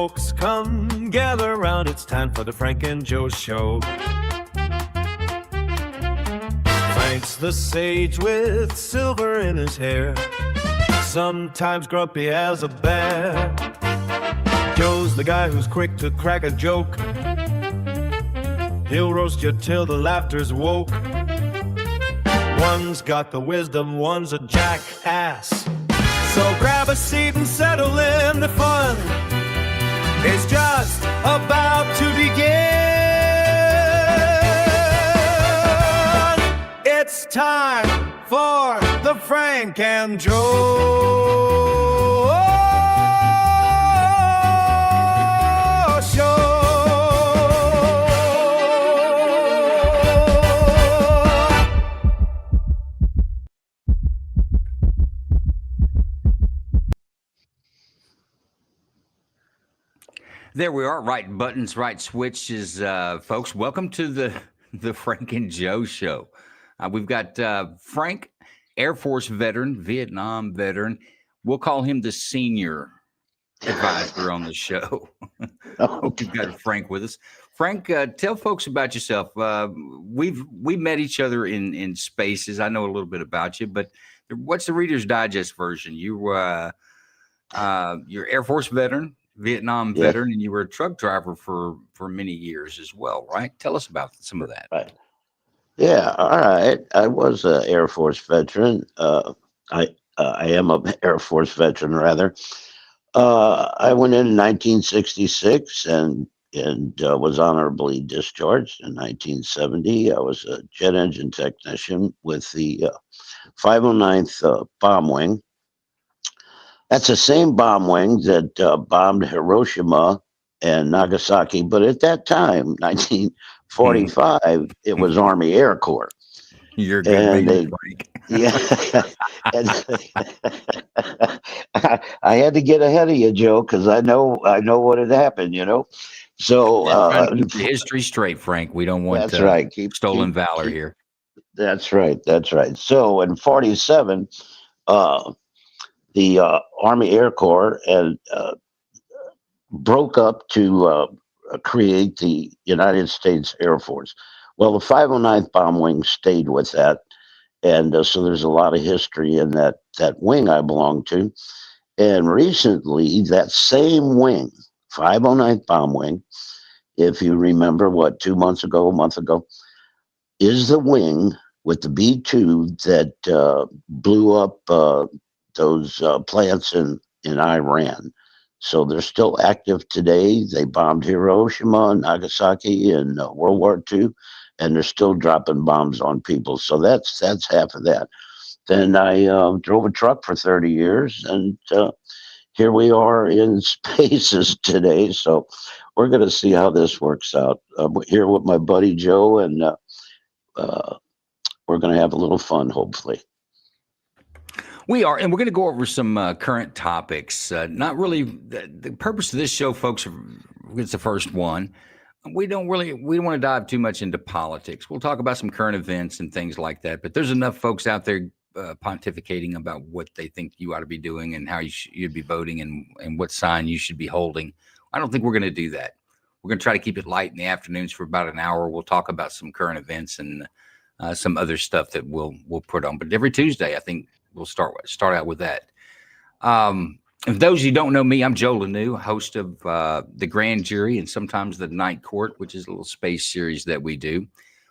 folks, come gather around. It's time for the Frank and Joe Show. Frank's the sage with silver in his hair, sometimes grumpy as a bear. Joe's the guy who's quick to crack a joke. He'll roast you till the laughter's woke. One's got the wisdom, one's a jackass. So grab a seat and settle in. The fun is just about to begin. It's time for the Frank and Joe Show. There we are. Right buttons, right switches, folks. Welcome to the Frank and Joe Show. We've got Frank, Air Force veteran, Vietnam veteran. We'll call him the senior advisor on the show. Hope you've got Frank with us. Frank, tell folks about yourself. We met each other in spaces. I know a little bit about you, but what's the Reader's Digest version? You're Air Force veteran, Vietnam veteran, and you were a truck driver for many years as well, right? Tell us about some of that. Right. Yeah, all right. I was an Air Force veteran. I am an Air Force veteran, rather. I went in 1966 and was honorably discharged in 1970. I was a jet engine technician with the 509th Bomb Wing. That's the same bomb wing that bombed Hiroshima and Nagasaki, but at that time, 1945, it was Army Air Corps. You're good, man, Frank. Yeah. I had to get ahead of you, Joe, because I know what had happened, you know. So keep the history straight, Frank. We don't want that's right. Stolen valor here. That's right. That's right. So in 47, the Army Air Corps and broke up to create the United States Air Force. Well, the 509th Bomb Wing stayed with that, and so there's a lot of history in that wing I belong to. And recently, that same wing, 509th Bomb Wing, if you remember, a month ago, is the wing with the B-2 that blew up those plants in Iran. So they're still active today. They bombed Hiroshima and Nagasaki in World War II, and they're still dropping bombs on people. So that's half of that. Then I drove a truck for 30 years, and here we are in spaces today. So we're going to see how this works out. I'm here with my buddy Joe, and we're going to have a little fun, hopefully. We are, and we're going to go over some current topics. Not really the purpose of this show, folks. It's the first one. We don't want to dive too much into politics. We'll talk about some current events and things like that. But there's enough folks out there pontificating about what they think you ought to be doing and how you'd be voting and what sign you should be holding. I don't think we're going to do that. We're going to try to keep it light in the afternoons for about an hour. We'll talk about some current events and some other stuff that we'll put on. But every Tuesday, I think we'll start out with that. If those of you who don't know me, I'm Joe Lanou, host of The Grand Jury and sometimes The Night Court, which is a little space series that we do.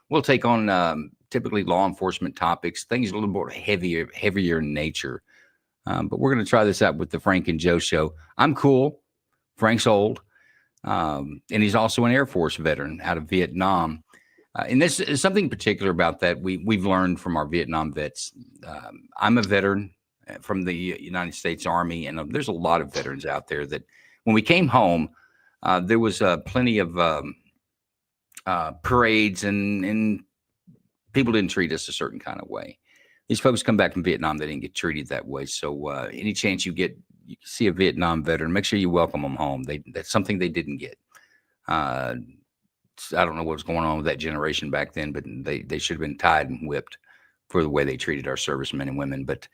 We'll take on typically law enforcement topics, things a little more heavier in nature. But we're going to try this out with the Frank and Joe Show. I'm cool. Frank's old. And he's also an Air Force veteran out of Vietnam. And this is something particular about that we've learned from our Vietnam vets. I'm a veteran from the United States Army, and there's a lot of veterans out there that when we came home, there was plenty of parades and people didn't treat us a certain kind of way. These folks come back from Vietnam, they didn't get treated that way. So any chance you see a Vietnam veteran, make sure you welcome them home. That's something they didn't get. I don't know what was going on with that generation back then, but they should have been tied and whipped for the way they treated our servicemen and women. But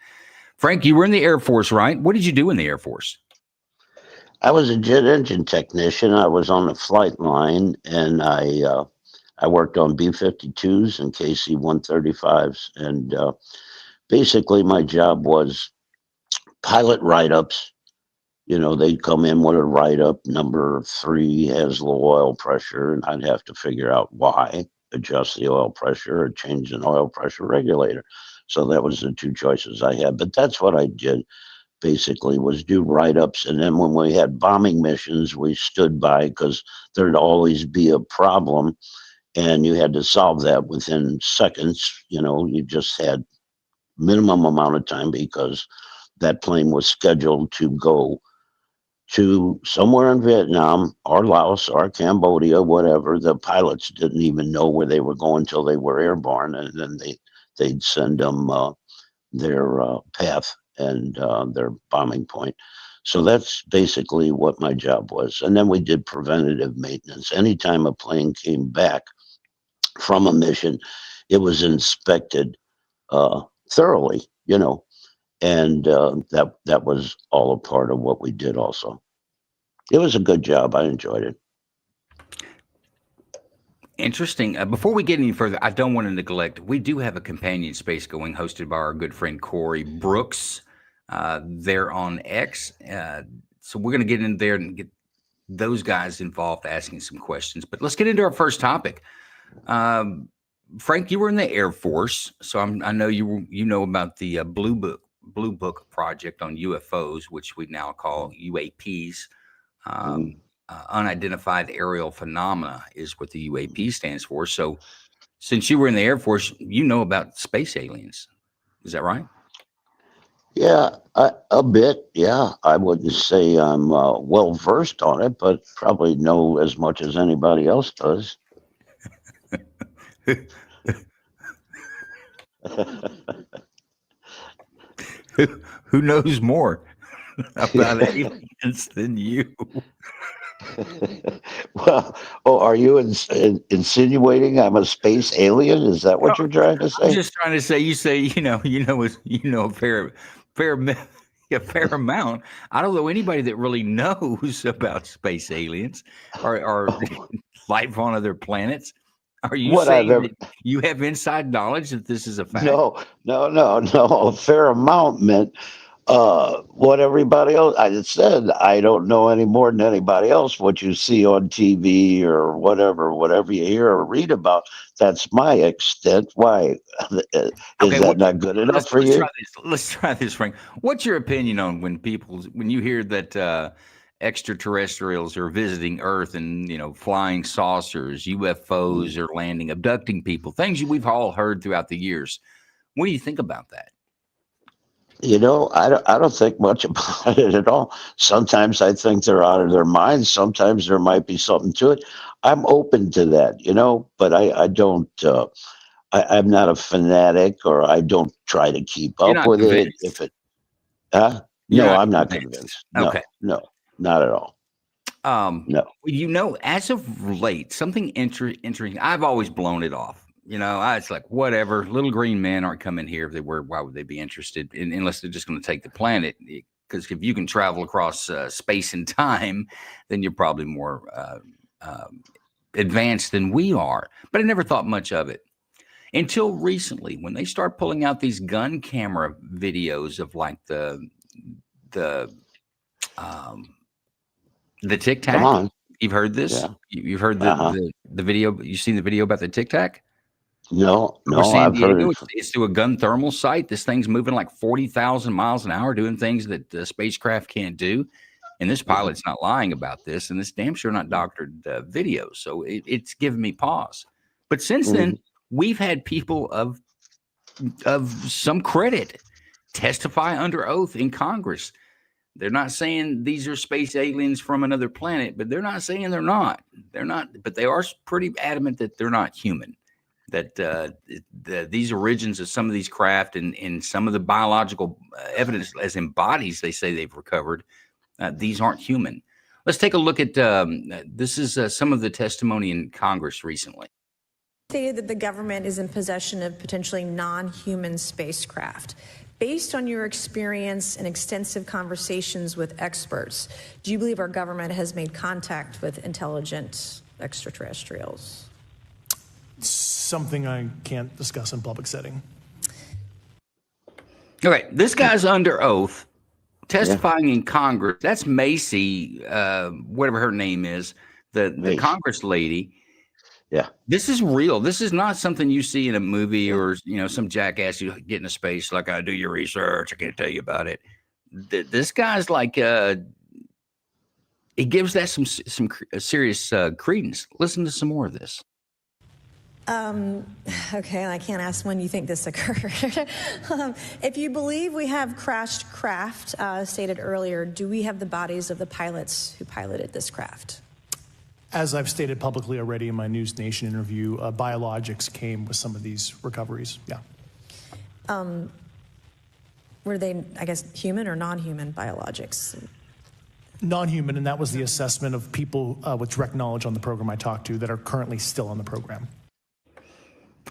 Frank, you were in the Air Force, right? What did you do in the Air Force? I was a jet engine technician. I was on the flight line, and I worked on B-52s and KC-135s, and basically my job was pilot write-ups. You know, they'd come in with a write-up. Number 3 has low oil pressure, and I'd have to figure out why, adjust the oil pressure, or change an oil pressure regulator. So that was the 2 choices I had. But that's what I did basically, was do write-ups. And then when we had bombing missions, we stood by because there'd always be a problem, and you had to solve that within seconds. You know, you just had minimum amount of time because that plane was scheduled to go to somewhere in Vietnam or Laos or Cambodia, whatever. The pilots didn't even know where they were going until they were airborne, and then they'd send them their path and their bombing point. So that's basically what my job was. And then we did preventative maintenance. Anytime a plane came back from a mission, it was inspected thoroughly, you know, and that was all a part of what we did also. It was a good job. I enjoyed it. Interesting. Before we get any further, I don't want to neglect, we do have a companion space going hosted by our good friend Corey Brooks. They're on X. So we're going to get in there and get those guys involved asking some questions. But let's get into our first topic. Frank, you were in the Air Force, so I know you know about the Blue Book project on UFOs, which we now call UAPs. Unidentified aerial phenomena is what the UAP stands for. So since you were in the Air Force, you know about space aliens. Is that right? Yeah, a bit. Yeah, I wouldn't say I'm well versed on it, but probably know as much as anybody else does. Who knows more about aliens than you? Well, are you insinuating I'm a space alien? Is that what you're trying to say? I'm just trying to say. You say a fair amount. I don't know anybody that really knows about space aliens or life on other planets. Are you saying that you have inside knowledge that this is a fact? No. A fair amount meant what everybody else. I said I don't know any more than anybody else. What you see on TV or whatever you hear or read about, that's my extent. Why is that not good enough for you? Let's try this, Frank. What's your opinion on when you hear that extraterrestrials are visiting Earth and flying saucers, UFOs are landing, abducting people, things we've all heard throughout the years? What do you think about that? I don't think much about it at all. Sometimes I think they're out of their minds. Sometimes there might be something to it. I'm open to that, but I don't. I'm not a fanatic, or I don't try to keep up with convinced. it. No, I'm not convinced. No, okay. No, not at all. No. As of late, something interesting. I've always blown it off. It's like, whatever, little green men aren't coming here. If they were, why would they be interested unless they're just going to take the planet? Because if you can travel across space and time, then you're probably more advanced than we are. But I never thought much of it until recently, when they start pulling out these gun camera videos of like the Tic Tac. Come on. You've heard this? Yeah. You've heard the video. You've seen the video about the Tic Tac? No, I've heard it. It's through a gun thermal sight. This thing's moving like 40,000 miles an hour, doing things that the spacecraft can't do. And this pilot's not lying about this, and this damn sure not doctored video. So it's given me pause. But since then, we've had people of some credit testify under oath in Congress. They're not saying these are space aliens from another planet, but they're not saying they're not. They're not, but they are pretty adamant that they're not human. That these origins of some of these craft and some of the biological evidence as in bodies they say they've recovered, these aren't human. Let's take a look at this is some of the testimony in Congress recently. Stated that the government is in possession of potentially non-human spacecraft. Based on your experience and extensive conversations with experts, do you believe our government has made contact with intelligent extraterrestrials? Something I can't discuss in public setting. Okay, this guy's under oath, testifying in Congress. That's Macy, whatever her name is, the Macy. Congress lady. Yeah. This is real. This is not something you see in a movie or, some jackass you get in a space like, I do your research. I can't tell you about it. This guy's like, he gives that some serious credence. Listen to some more of this. Okay, I can't ask when you think this occurred. If you believe we have crashed craft, stated earlier, do we have the bodies of the pilots who piloted this craft? As I've stated publicly already in my News Nation interview, biologics came with some of these recoveries. Yeah. Were they, I guess, human or non-human biologics? Non-human, and that was the assessment of people with direct knowledge on the program I talked to that are currently still on the program.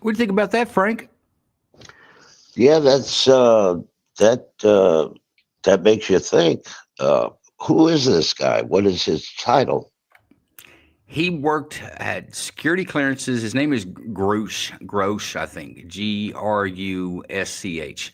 What do you think about that, Frank? Yeah, that's that makes you think. Who is this guy? What is his title? He worked at security clearances. His name is Grosch, I think, Grusch.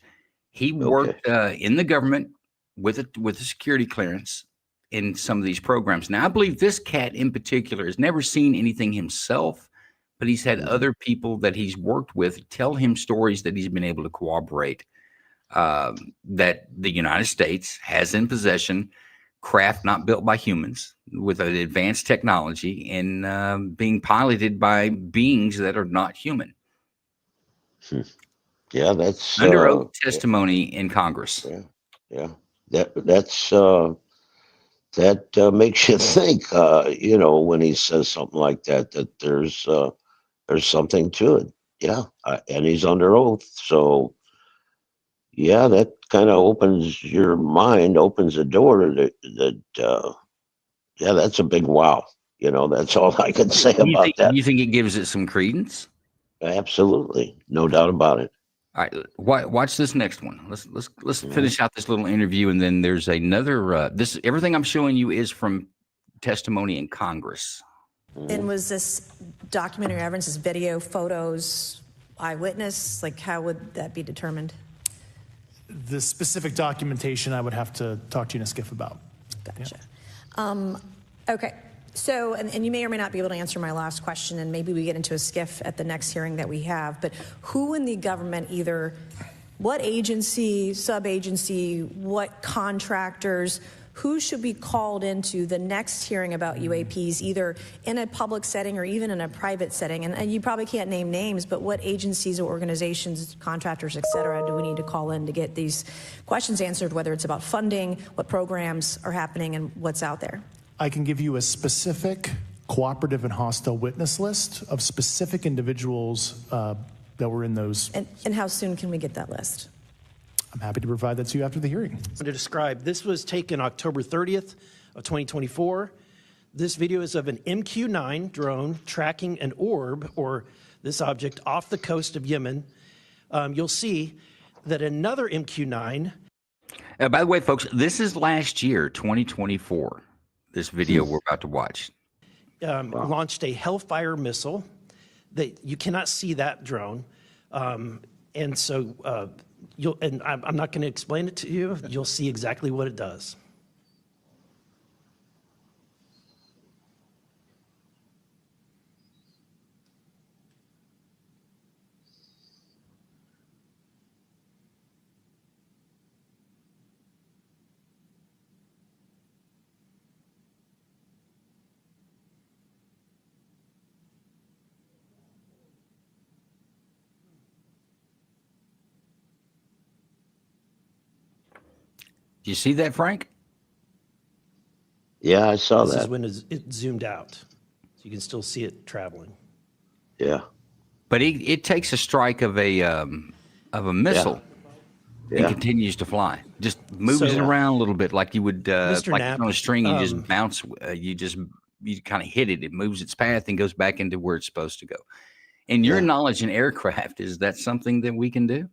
He worked in the government with a security clearance in some of these programs. Now, I believe this cat in particular has never seen anything himself, but he's had other people that he's worked with tell him stories that he's been able to corroborate, that the United States has in possession craft not built by humans with an advanced technology and being piloted by beings that are not human. Yeah, that's under oath testimony in Congress. Yeah. That makes you think, when he says something like that, that there's something to it. Yeah. And he's under oath. So, yeah, that kind of opens your mind, opens the door to that. Yeah, that's a big wow. That's all I can say about that. You think it gives it some credence? Absolutely. No doubt about it. All right, watch this next one. Let's finish out this little interview, and then there's another. Everything I'm showing you is from testimony in Congress. And was this documentary evidence, this video, photos, eyewitness? Like, how would that be determined? The specific documentation I would have to talk to you in a skiff about. Gotcha. Yeah. Okay. So, and you may or may not be able to answer my last question, and maybe we get into a skiff at the next hearing that we have, but who in the government, either what agency, sub-agency, what contractors, who should be called into the next hearing about UAPs, either in a public setting or even in a private setting? And you probably can't name names, but what agencies or organizations, contractors, et cetera, do we need to call in to get these questions answered, whether it's about funding, what programs are happening, and what's out there? I can give you a specific cooperative and hostile witness list of specific individuals that were in those. And how soon can we get that list? I'm happy to provide that to you after the hearing. To describe, this was taken October 30th of 2024. This video is of an MQ-9 drone tracking an orb, or this object, off the coast of Yemen. You'll see that another MQ-9. By the way, folks, this is last year, 2024. This video we're about to watch. Launched a Hellfire missile. That you cannot see that drone. And so I'm not going to explain it to you. You'll see exactly what it does. Do you see that, Frank? Yeah, I saw This that. is when it zoomed out. So you can still see it traveling. Yeah. But it takes a strike of a missile and Yeah. continues to fly. Just moves it around a little bit like you would Mr. like Knapp, on a string. You just bounce. You kind of hit it. It moves its path and goes back into where it's supposed to go. And your knowledge in aircraft, is that something that we can do?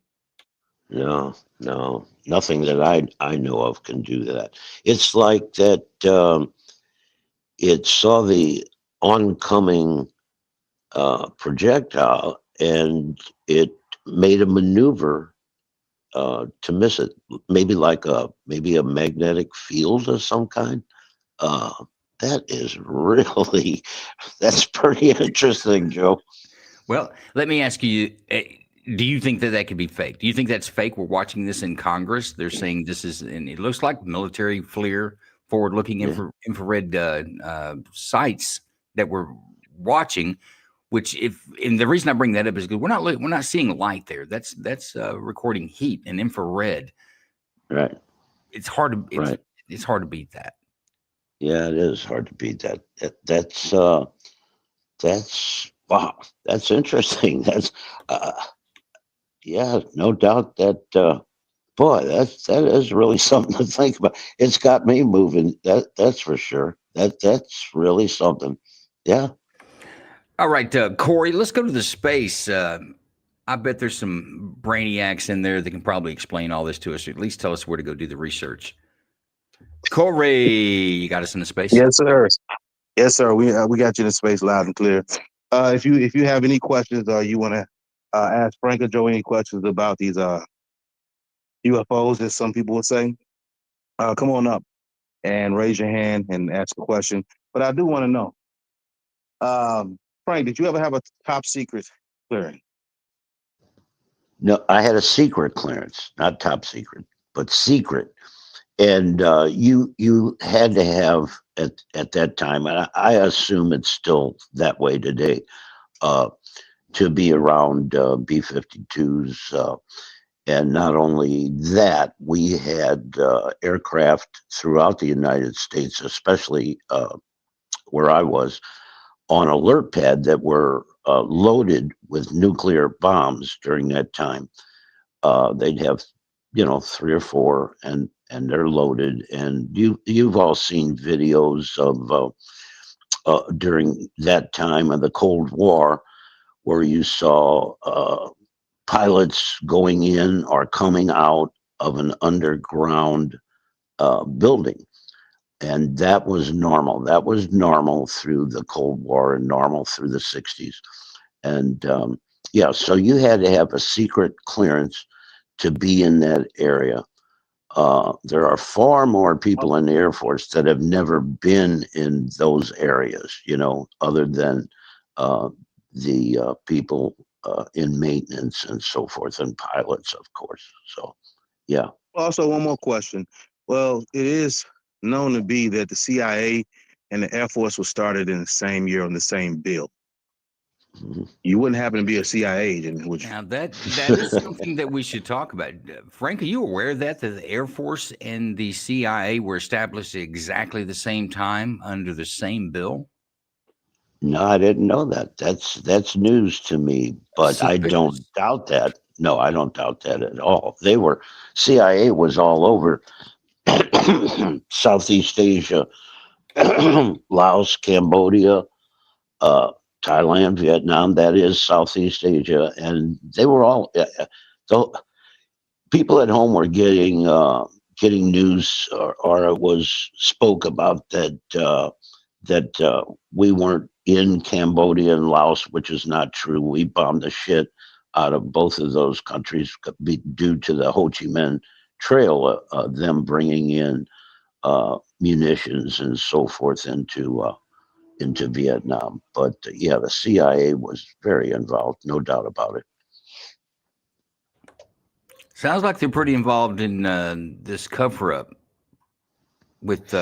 No, no, nothing that I know of can do that. It's like that. It saw the oncoming projectile and it made a maneuver to miss it. Maybe a magnetic field of some kind. Uh, that is really that's pretty interesting, Joe. Well, let me ask you, do you think that that could be fake? Do you think that's fake? We're watching this in Congress. They're saying this is, and it looks like military FLIR, forward-looking Yeah. infrared sites that we're watching. Which, and the reason I bring that up is because we're not seeing light there. That's recording heat and infrared. Right, It's hard to right. it's hard to beat that. Yeah, it is hard to beat that. That's wow. That's interesting. That's uh, yeah, no doubt that boy, that is really something to think about. It's got me moving. That's for sure. That's really something. Yeah. All right, Corey, let's go to the space. I bet there's some brainiacs in there that can probably explain all this to us, or at least tell us where to go do the research. Corey, you got us in the space? Yes, sir. Yes, sir. We got you in space loud and clear. If you have any questions or you want to ask Frank or Joe any questions about these UFOs, as some people would say, come on up and raise your hand and ask a question. But I do want to know, Frank, did you ever have a top secret clearance? No, I had a secret clearance, not top secret, but secret. And you had to have at that time, and I assume it's still that way today, to be around B-52s. And not only that, we had aircraft throughout the United States, especially where I was, on alert pad that were loaded with nuclear bombs during that time. They'd have, 3 or 4, and they're loaded. And you've all seen videos of during that time of the Cold War, where you saw pilots going in or coming out of an underground building. And that was normal. That was normal through the Cold War and normal through the 60s. And yeah, so you had to have a secret clearance to be in that area. There are far more people in the Air Force that have never been in those areas, other than the people in maintenance and so forth, and pilots, of course. So, yeah. Also, one more question. Well, it is known to be that the CIA and the Air Force was started in the same year on the same bill. Mhm. You wouldn't happen to be a CIA agent, would you? Now that is something that we should talk about. Frank, are you aware of that the Air Force and the CIA were established at exactly the same time under the same bill? No, I didn't know that. That's news to me, but I don't Suspicious. doubt that. No, I don't doubt that at all. CIA was all over Southeast Asia, Laos, Cambodia, Thailand, Vietnam. That is Southeast Asia, and they were all. The people at home were getting news, or it was spoke about that we weren't in Cambodia and Laos, which is not true. We bombed the shit out of both of those countries due to the Ho Chi Minh Trail, them bringing in munitions and so forth into Vietnam. But yeah, the CIA was very involved, no doubt about it. Sounds like they're pretty involved in this cover-up with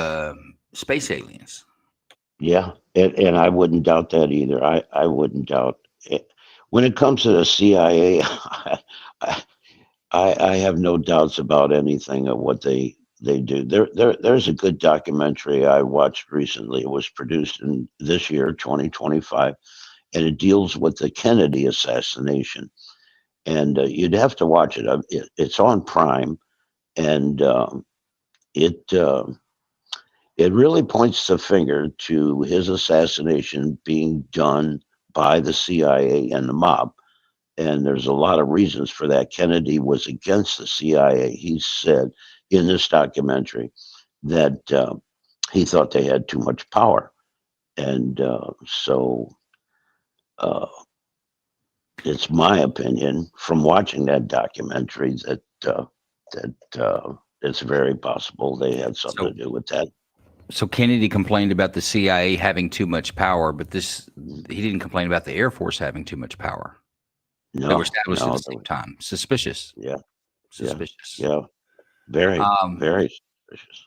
space aliens. Yeah, and I wouldn't doubt that either. I wouldn't doubt it. When it comes to the CIA, I have no doubts about anything of what they do. There's a good documentary I watched recently. It was produced in this year, 2025, and it deals with the Kennedy assassination. And you'd have to watch it. It's on Prime, and it really points the finger to his assassination being done by the CIA and the mob. And there's a lot of reasons for that. Kennedy was against the CIA. He said in this documentary that he thought they had too much power. And so it's my opinion from watching that documentary that it's very possible they had something to do with that. So Kennedy complained about the CIA having too much power, but he didn't complain about the Air Force having too much power. No, They were established no, at the same time. Suspicious. Yeah, Suspicious. yeah, very, very suspicious.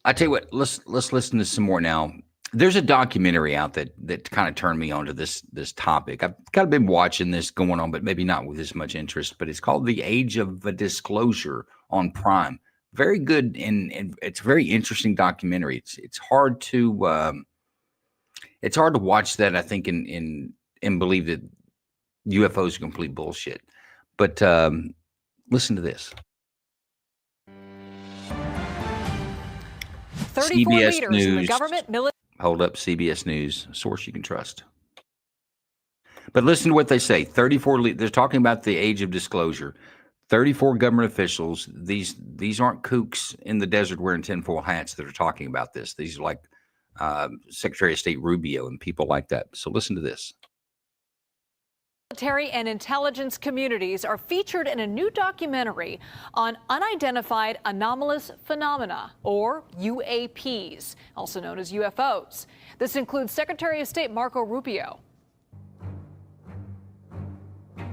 I tell you what, let's listen to some more now. There's a documentary out that kind of turned me on to this topic. I've kind of been watching this going on, but maybe not with as much interest. But it's called The Age of Disclosure on Prime. Very good, and it's a very interesting documentary. It's hard to watch that, I think, and believe that UFOs are complete bullshit. But listen to this. 34 CBS leaders News. in the government, military. Hold up, CBS News, a source you can trust. But listen to what they say. 34. They're talking about the age of disclosure. 34 government officials. These aren't kooks in the desert wearing tinfoil hats that are talking about this. These are like Secretary of State Rubio and people like that. So listen to this. Military and intelligence communities are featured in a new documentary on unidentified anomalous phenomena, or UAPs, also known as UFOs. This includes Secretary of State Marco Rubio.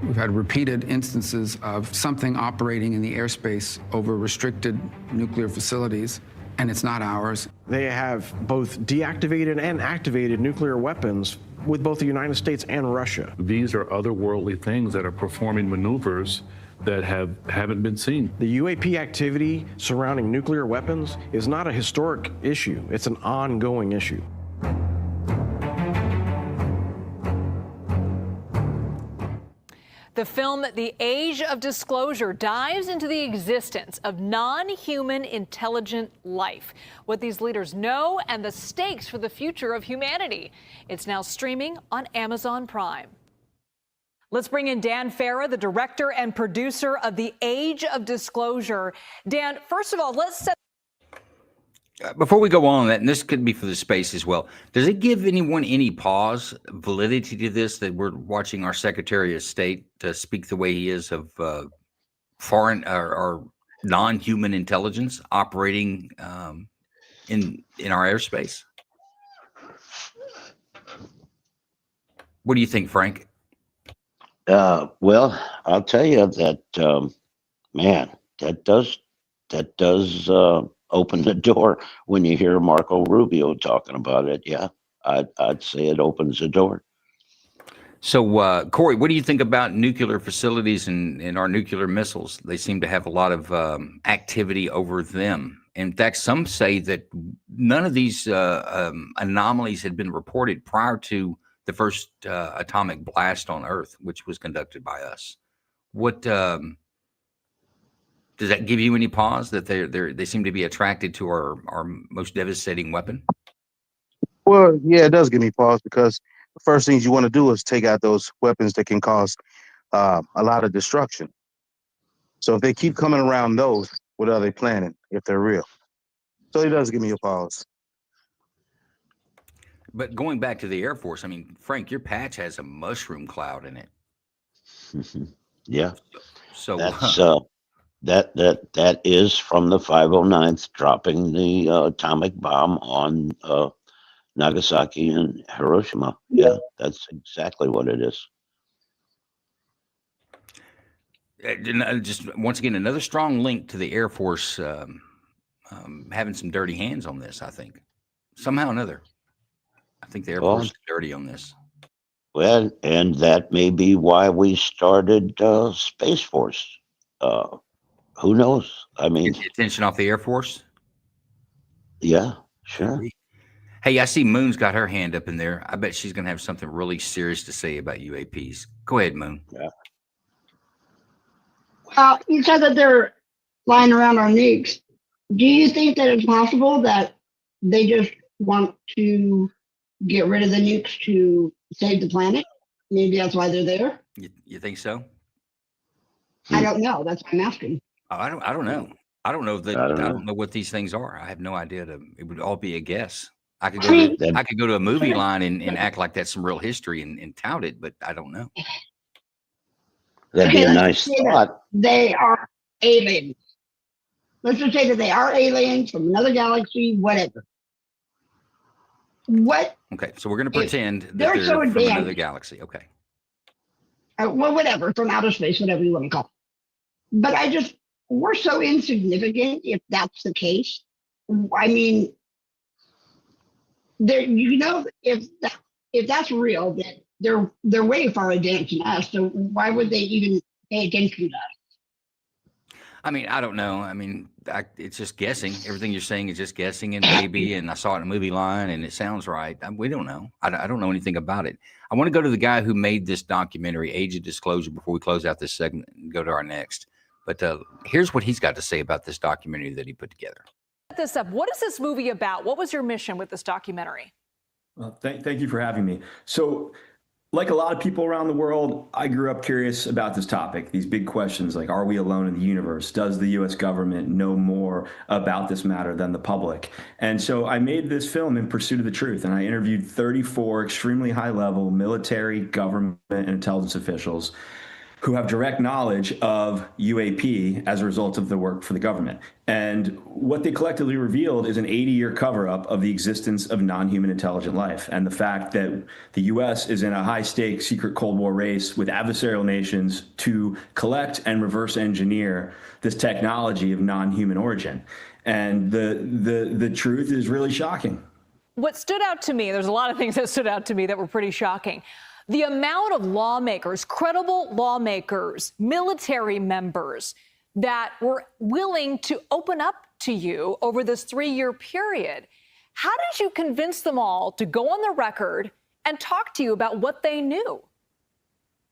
We've had repeated instances of something operating in the airspace over restricted nuclear facilities, and it's not ours. They have both deactivated and activated nuclear weapons with both the United States and Russia. These are otherworldly things that are performing maneuvers that haven't been seen. The UAP activity surrounding nuclear weapons is not a historic issue. It's an ongoing issue. The film The Age of Disclosure dives into the existence of non-human intelligent life, what these leaders know, and the stakes for the future of humanity. It's now streaming on Amazon Prime. Let's bring in Dan Farah, the director and producer of The Age of Disclosure. Dan, first of all, let's set. Before we go on that, and this could be for the space as well, does it give anyone any pause, validity to this, that we're watching our Secretary of State speak the way he is of foreign or non-human intelligence operating in our airspace? What do you think, Frank? Well, I'll tell you that, man, that does open the door when you hear Marco Rubio talking about it. Yeah, I'd say it opens the door. So, Corey, what do you think about nuclear facilities and our nuclear missiles? They seem to have a lot of activity over them. In fact, some say that none of these anomalies had been reported prior to the first atomic blast on Earth, which was conducted by us. What does that give you any pause that they seem to be attracted to our most devastating weapon? Well, yeah, it does give me pause because the first things you want to do is take out those weapons that can cause a lot of destruction. So if they keep coming around those, what are they planning if they're real? So it does give me a pause. But going back to the Air Force, I mean, Frank, your patch has a mushroom cloud in it. Yeah. So that's that is from the 509th dropping the atomic bomb on Nagasaki and Hiroshima. Yeah, that's exactly what it is. Just once again, another strong link to the Air Force having some dirty hands on this, I think. Somehow or another. I think the Air Force is dirty on this. Well, and that may be why we started Space Force. Who knows? I mean, get the attention off the Air Force. Yeah, sure. Hey, I see Moon's got her hand up in there. I bet she's going to have something really serious to say about UAPs. Go ahead, Moon. Yeah. You said that they're flying around our nukes. Do you think that it's possible that they just want to get rid of the nukes to save the planet? Maybe that's why they're there. You think so? I don't know. That's what I'm asking. I don't know. I don't know that. I I don't know. don't know what these things are. I have no idea. It would all be a guess. I could I go mean- to I could go to a movie line and act like that's some real history and tout it, but I don't know. That'd be a let's nice say that thought. they are aliens. Let's just say that they are aliens from another galaxy, whatever. What? Okay, so we're going to pretend that they're they're so from advanced. another galaxy. Okay. Well, whatever, from outer space, whatever you want to call it. But we're so insignificant if that's the case. I mean, if that's real, then they're way far advanced than us. So why would they even pay attention to us? I mean, I don't know. I mean, it's just guessing. Everything you're saying is just guessing and maybe. And I saw it in a movie line, and it sounds right. We don't know. I don't know anything about it. I want to go to the guy who made this documentary, Age of Disclosure, before we close out this segment and go to our next. But here's what he's got to say about this documentary that he put together. This up. What is this movie about? What was your mission with this documentary? Well, thank you for having me. So, like a lot of people around the world, I grew up curious about this topic, these big questions like, are we alone in the universe? Does the U.S. government know more about this matter than the public? And so I made this film in pursuit of the truth, and I interviewed 34 extremely high-level military, government, and intelligence officials who have direct knowledge of UAP as a result of the work for the government. And what they collectively revealed is an 80-year cover-up of the existence of non-human intelligent life and the fact that the U.S. is in a high-stakes secret Cold War race with adversarial nations to collect and reverse engineer this technology of non-human origin. And the truth is really shocking. What stood out to me, there's a lot of things that stood out to me that were pretty shocking. The amount of lawmakers, credible lawmakers, military members that were willing to open up to you over this 3-year period. How did you convince them all to go on the record and talk to you about what they knew?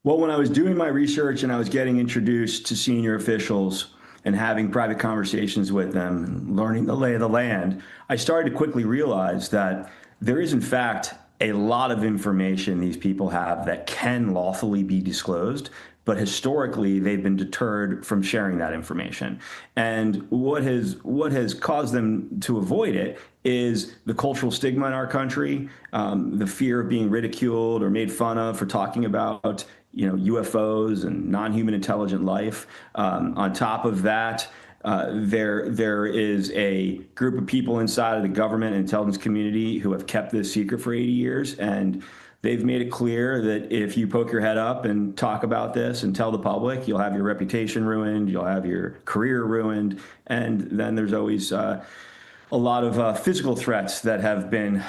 Well, when I was doing my research and I was getting introduced to senior officials and having private conversations with them and learning the lay of the land, I started to quickly realize that there is, in fact, a lot of information these people have that can lawfully be disclosed, but historically they've been deterred from sharing that information. And what has caused them to avoid it is the cultural stigma in our country, the fear of being ridiculed or made fun of for talking about UFOs and non-human intelligent life. On top of that, there is a group of people inside of the government and intelligence community who have kept this secret for 80 years. And they've made it clear that if you poke your head up and talk about this and tell the public, you'll have your reputation ruined, you'll have your career ruined. And then there's always a lot of physical threats that have been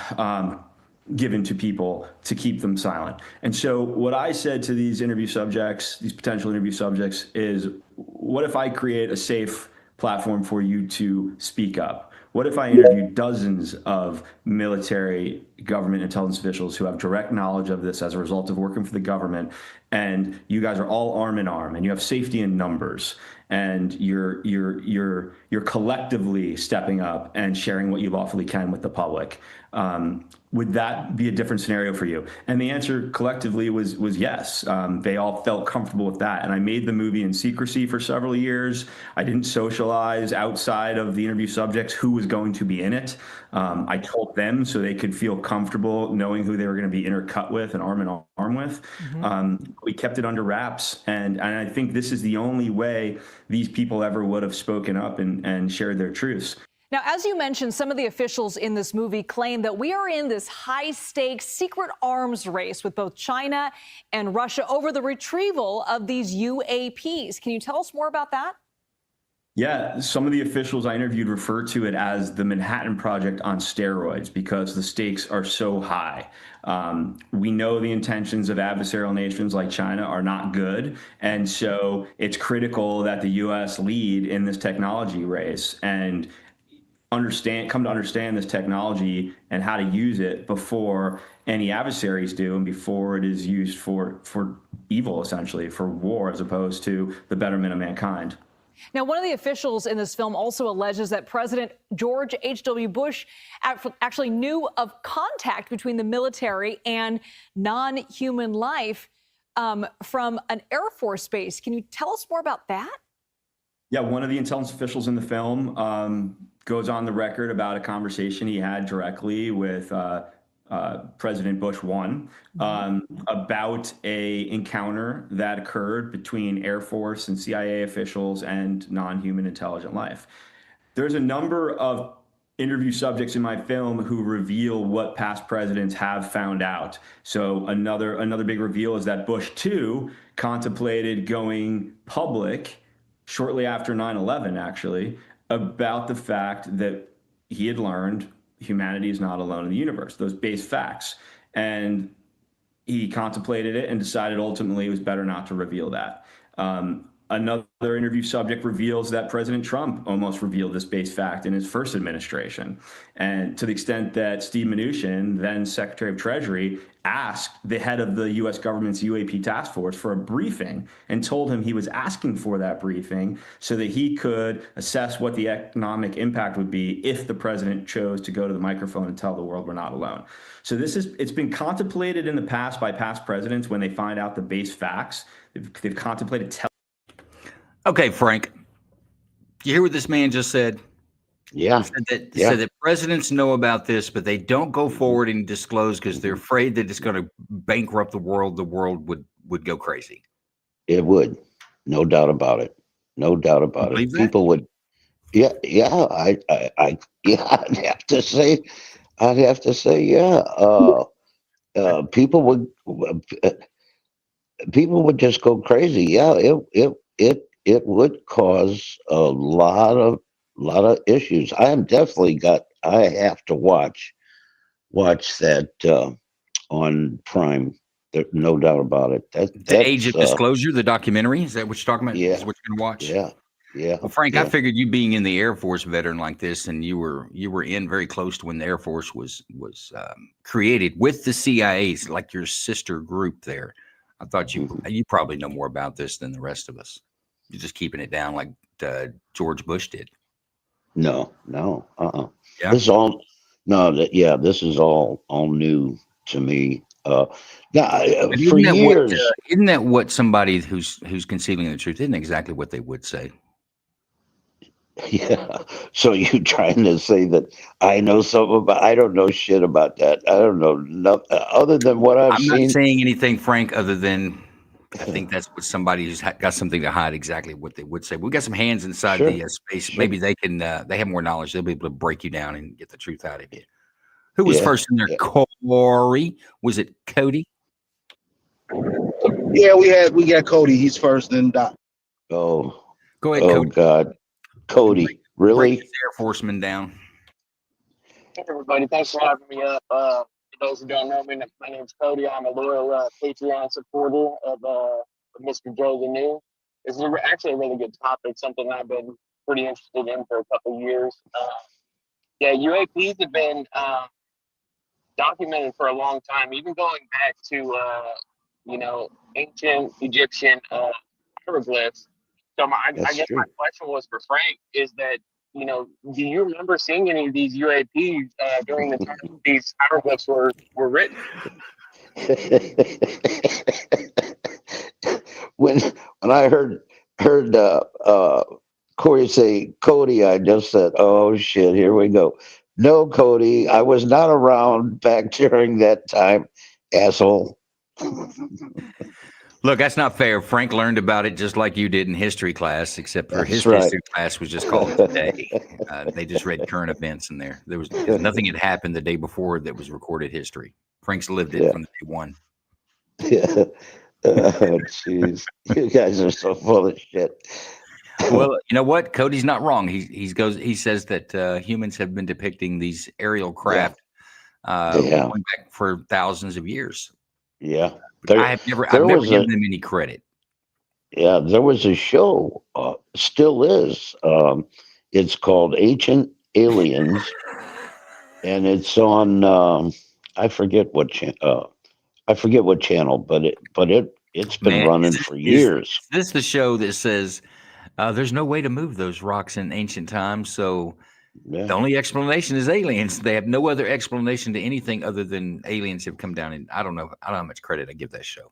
given to people to keep them silent. And so what I said to these interview subjects, these potential interview subjects, is what if I create a safe platform for you to speak up? What if I interview dozens of military, government, intelligence officials who have direct knowledge of this as a result of working for the government, and you guys are all arm in arm, and you have safety in numbers, and you're collectively stepping up and sharing what you lawfully can with the public? Would that be a different scenario for you? And the answer collectively was yes. They all felt comfortable with that. And I made the movie in secrecy for several years. I didn't socialize outside of the interview subjects who was going to be in it. I told them so they could feel comfortable knowing who they were going to be intercut with and arm in arm with. We kept it under wraps. And I think this is the only way these people ever would have spoken up and shared their truths. Now, as you mentioned, some of the officials in this movie claim that we are in this high-stakes secret arms race with both China and Russia over the retrieval of these UAPs. Can you tell us more about that? Yeah, some of the officials I interviewed refer to it as the Manhattan Project on steroids because the stakes are so high. We know the intentions of adversarial nations like China are not good, and so it's critical that the U.S. lead in this technology race and come to understand this technology and how to use it before any adversaries do and before it is used for evil, essentially, for war as opposed to the betterment of mankind. Now, one of the officials in this film also alleges that President George H.W. Bush actually knew of contact between the military and non-human life. from an Air Force base. Can you tell us more about that? Yeah, one of the intelligence officials in the film goes on the record about a conversation he had directly with President Bush about a encounter that occurred between Air Force and CIA officials and non-human intelligent life. There's a number of interview subjects in my film who reveal what past presidents have found out. So another big reveal is that Bush 2 contemplated going public shortly after 9/11, actually, about the fact that he had learned humanity is not alone in the universe, those base facts. And he contemplated it and decided ultimately it was better not to reveal that. Another interview subject reveals that President Trump almost revealed this base fact in his first administration. And to the extent that Steve Mnuchin, then Secretary of Treasury, asked the head of the U.S. government's UAP task force for a briefing and told him he was asking for that briefing so that he could assess what the economic impact would be if the president chose to go to the microphone and tell the world we're not alone. So it's been contemplated in the past by past presidents when they find out the base facts. They've contemplated Okay, Frank, you hear what this man just said? Yeah. Said that presidents know about this, but they don't go forward and disclose because they're afraid that it's going to bankrupt the world. The world would go crazy. It would. No doubt about it. No doubt about it. People would. Yeah. I'd have to say, yeah. People would just go crazy. Yeah. It would cause a lot of issues. I have to watch that on Prime. There's no doubt about it. The Age of Disclosure, the documentary. Is that what you're talking about? Yeah. Is what you're gonna watch? Yeah. Well, Frank, I figured you being in the Air Force, veteran like this, and you were in very close to when the Air Force was created with the CIA's, like your sister group there. I thought you probably know more about this than the rest of us. You're just keeping it down like George Bush did. No. Yeah. This is all new to me. For years, isn't that what somebody who's concealing the truth? Isn't exactly what they would say? Yeah. So you trying to say that I know something about? I don't know shit about that. I don't know nothing other than what I've seen. I'm not saying anything, Frank, other than I think that's what somebody who's got something to hide, exactly what they would say. We got some hands inside the space. Sure. Maybe they can. They have more knowledge. They'll be able to break you down and get the truth out of you. Who was first in there? Yeah. Corey? Was it Cody? Yeah, we got Cody. He's first, then Doc. Oh, go ahead, Cody. Oh God, Cody, really? Break this Air Forceman down. Hey everybody, thanks for having me up. For those who don't know me, my name's Cody. I'm a loyal Patreon supporter of Mr. Joe the New. This is actually a really good topic, something I've been pretty interested in for a couple of years. UAPs have been documented for a long time, even going back to ancient Egyptian hieroglyphs. So I guess my question was for Frank is that, do you remember seeing any of these UAPs during the time these hieroglyphs were written? When I heard Corey say Cody, I just said, "Oh shit, here we go." No, Cody, I was not around back during that time, asshole. Look, that's not fair. Frank learned about it just like you did in history class, except for his history class was just called Today. They just read current events in there. There was nothing had happened the day before that was recorded history. Frank's lived it from day one. Yeah. Oh, jeez. You guys are so full of shit. Well, you know what? Cody's not wrong. He says that humans have been depicting these aerial craft going back for thousands of years. Yeah. I've never given them any credit. Yeah, there was a show, still is. It's called Ancient Aliens, and it's on I forget what channel, but it's been running for years. Is this the show that says there's no way to move those rocks in ancient times, so the only explanation is aliens. They have no other explanation to anything other than aliens have come down, and I don't know how much credit I give that show.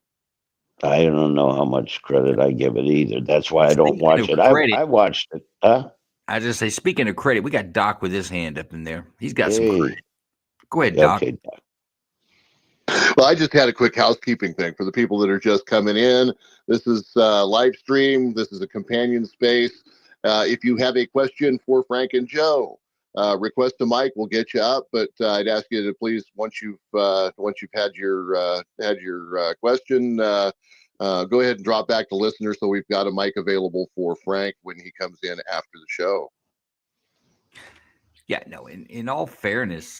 I don't know how much credit I give it either. That's why I don't Speaking watch of it. credit, I watched it. Huh? I just say, speaking of credit, we got Doc with his hand up in there. He's got some Hey. credit. Go ahead, Doc. Okay. Well, I just had a quick housekeeping thing for the people that are just coming in. This is live stream. This is a companion space. If you have a question for Frank and Joe, request a mic. We'll get you up. But I'd ask you to please, once you've had your question, go ahead and drop back to listener, so we've got a mic available for Frank when he comes in after the show. Yeah, no. In all fairness,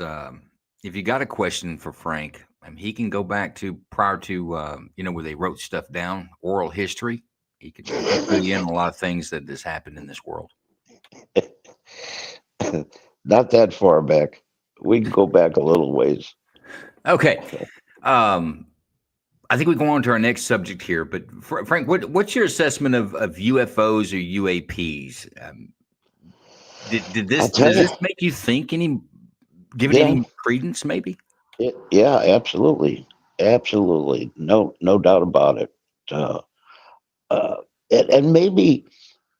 if you got a question for Frank, he can go back to prior to where they wrote stuff down, oral history. He could fill you in on a lot of things that has happened in this world. Not that far back. We can go back a little ways. Okay. I think we go on to our next subject here. But Frank, what's your assessment of UFOs or UAPs? Does this make you think give it any credence? Maybe. Yeah, absolutely. No doubt about it. And maybe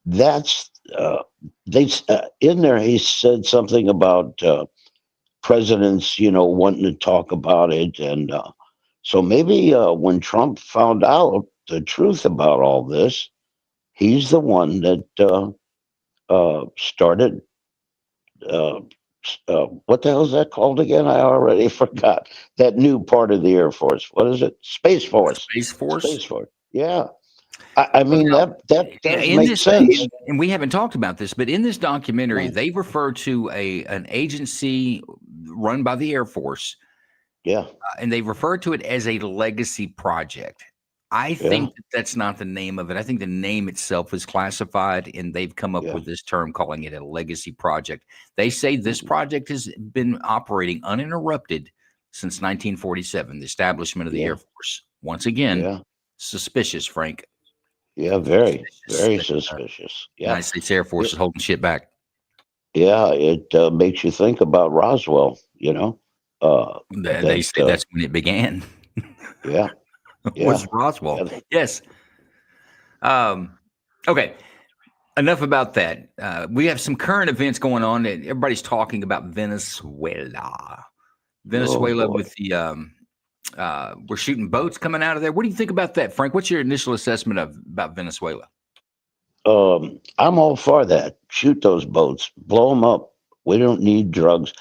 that's in there. He said something about presidents, wanting to talk about it, and so maybe when Trump found out the truth about all this, he's the one that started. What the hell is that called again? I already forgot. That new part of the Air Force. What is it? Space Force. Space Force. Space Force. Yeah. I mean, that does make sense. And we haven't talked about this, but in this documentary, they refer to an agency run by the Air Force. Yeah. And they refer to it as a legacy project. I think that's not the name of it. I think the name itself is classified, and they've come up with this term calling it a legacy project. They say this project has been operating uninterrupted since 1947, the establishment of the Air Force. Once again, suspicious, Frank. Yeah, very suspicious. Yeah. United States Air Force is holding shit back. Yeah, it makes you think about Roswell, They say that's when it began. Yeah. Was Roswell. Yes. Okay. Enough about that. We have some current events going on. Everybody's talking about Venezuela. With the we're shooting boats coming out of there. What do you think about that, Frank? What's your initial assessment about Venezuela? I'm all for that. Shoot those boats, blow them up. We don't need drugs.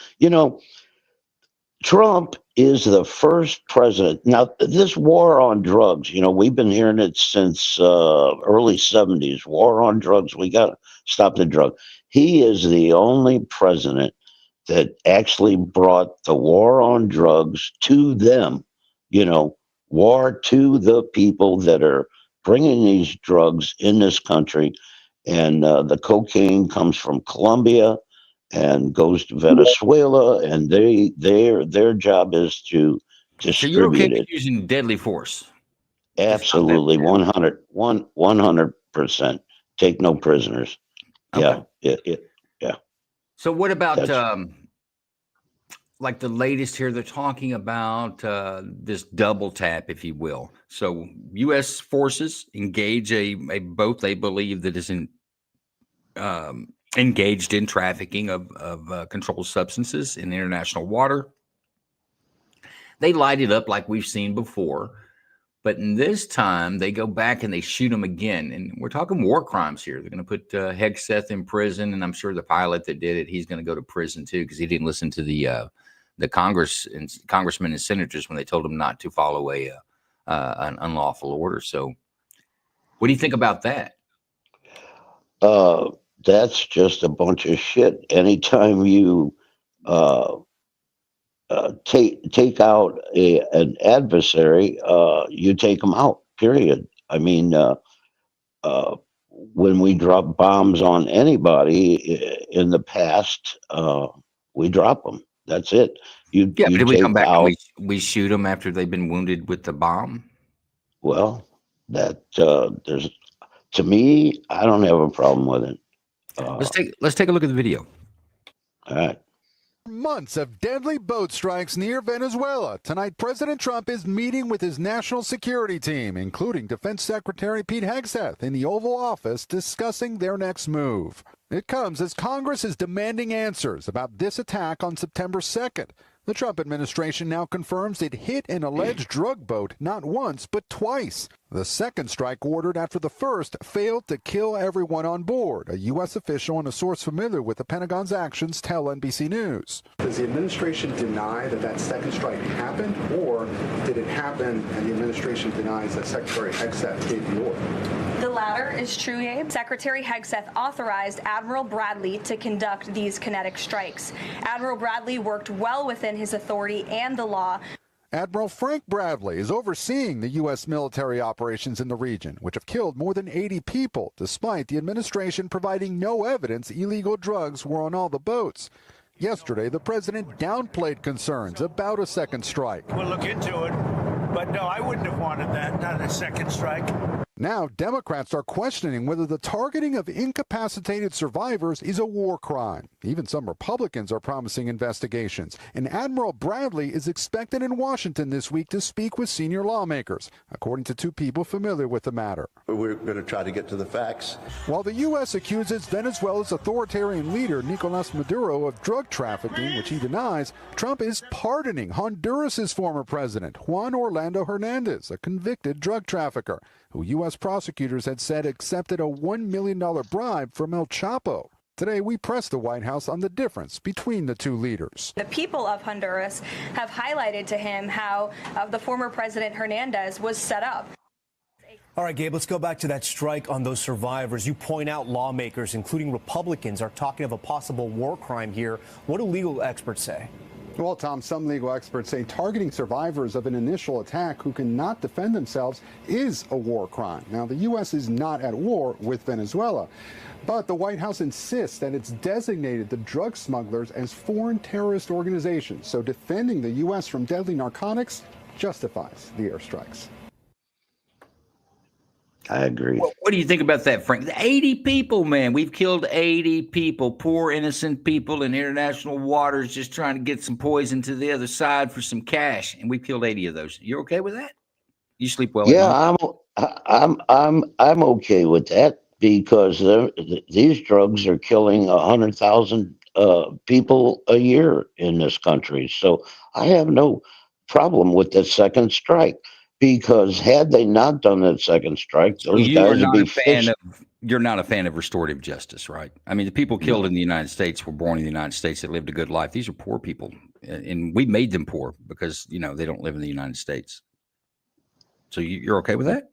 Trump is the first president. Now, this war on drugs, we've been hearing it since early 70s. War on drugs. We got to stop the drug. He is the only president that actually brought the war on drugs to them, war to the people that are bringing these drugs in this country. And the cocaine comes from Colombia and goes to Venezuela, and their job is to distribute so you're okay it. with using deadly force? Absolutely, 100%. Take no prisoners. Okay. Yeah. So what about like the latest here? They're talking about this double tap, if you will. So U.S. forces engage a boat they believe that is engaged in trafficking of controlled substances in international water. They light it up like we've seen before, but in this time they go back and they shoot them again. And we're talking war crimes here. They're going to put Hegseth in prison, and I'm sure the pilot that did it, he's going to go to prison too because he didn't listen to the congressmen and senators when they told him not to follow an unlawful order. So, what do you think about that? That's just a bunch of shit. Anytime you take out an adversary, you take them out, period. I mean, when we drop bombs on anybody in the past, we drop them. That's it. You did we come back and we shoot them after they've been wounded with the bomb? Well, to me, I don't have a problem with it. Let's take a look at the video. All right. Months of deadly boat strikes near Venezuela. Tonight, President Trump is meeting with his national security team, including Defense Secretary Pete Hegseth, in the Oval Office, discussing their next move. It comes as Congress is demanding answers about this attack on September 2nd. The Trump administration now confirms it hit an alleged drug boat not once but twice. The second strike ordered after the first failed to kill everyone on board, a U.S. official and a source familiar with the Pentagon's actions tell NBC News. Does the administration deny that that second strike happened, or did it happen and the administration denies that Secretary Hegseth gave the order? The latter is true, Abe. Secretary Hegseth authorized Admiral Bradley to conduct these kinetic strikes. Admiral Bradley worked well within his authority and the law. Admiral Frank Bradley is overseeing the U.S. military operations in the region, which have killed more than 80 people, despite the administration providing no evidence illegal drugs were on all the boats. Yesterday, the president downplayed concerns about a second strike. We'll look into it, but no, I wouldn't have wanted that, not a second strike. Now, Democrats are questioning whether the targeting of incapacitated survivors is a war crime. Even some Republicans are promising investigations. And Admiral Bradley is expected in Washington this week to speak with senior lawmakers, according to two people familiar with the matter. We're going to try to get to the facts. While the U.S. accuses Venezuela's authoritarian leader, Nicolas Maduro, of drug trafficking, which he denies, Trump is pardoning Honduras's former president, Juan Orlando Hernandez, a convicted drug trafficker, who U.S. prosecutors had said accepted a $1 million bribe from El Chapo. Today, we pressed the White House on the difference between the two leaders. The people of Honduras have highlighted to him how the former President Hernandez was set up. All right, Gabe, let's go back to that strike on those survivors. You point out lawmakers, including Republicans, are talking of a possible war crime here. What do legal experts say? Well, Tom, some legal experts say targeting survivors of an initial attack who cannot defend themselves is a war crime. Now, the U.S. is not at war with Venezuela, but the White House insists that it's designated the drug smugglers as foreign terrorist organizations. So defending the U.S. from deadly narcotics justifies the airstrikes. I agree. What do you think about that, Frank? 80 people, man. We've killed 80 people, poor innocent people in international waters just trying to get some poison to the other side for some cash, and we've killed 80 of those. You're okay with that? You sleep well? Yeah, I'm okay with that because these drugs are killing 100,000 people a year in this country. So I have no problem with the second strike. Because had they not done that second strike, those guys would be fished. You're not a fan of restorative justice, right? I mean, the people killed in the United States were born in the United States. They lived a good life. These are poor people, and we made them poor because they don't live in the United States. So you're okay with that?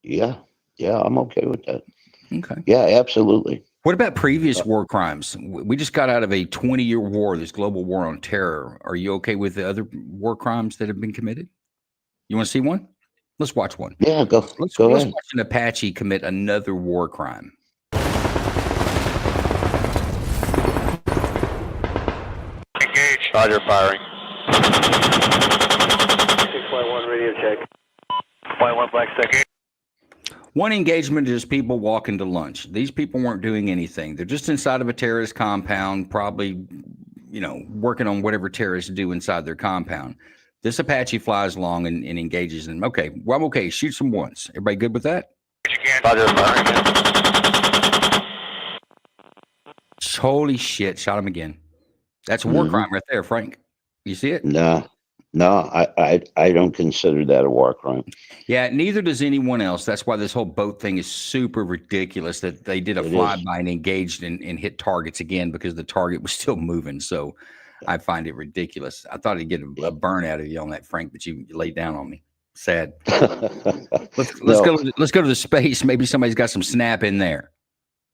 Yeah, I'm okay with that. Okay. Yeah, absolutely. What about previous war crimes? We just got out of a 20-year war, this global war on terror. Are you okay with the other war crimes that have been committed? You want to see one? Let's watch one. Yeah, go Let's ahead. watch an Apache commit another war crime. Engage. Roger, firing. 6.1 radio check. 0.1 Black Second. One engagement is people walking to lunch. These people weren't doing anything. They're just inside of a terrorist compound, probably, working on whatever terrorists do inside their compound. This Apache flies along and engages them. Okay, well, I'm okay. Shoot some once. Everybody good with that? Roger, firing. Holy shit, shot him again. That's a war crime right there, Frank. You see it? No, I don't consider that a war crime. Yeah, neither does anyone else. That's why this whole boat thing is super ridiculous that they did a flyby and engaged and hit targets again because the target was still moving. So I find it ridiculous. I thought I'd get a burn out of you on that, Frank, but you laid down on me. Sad. Let's go to the space. Maybe somebody's got some snap in there.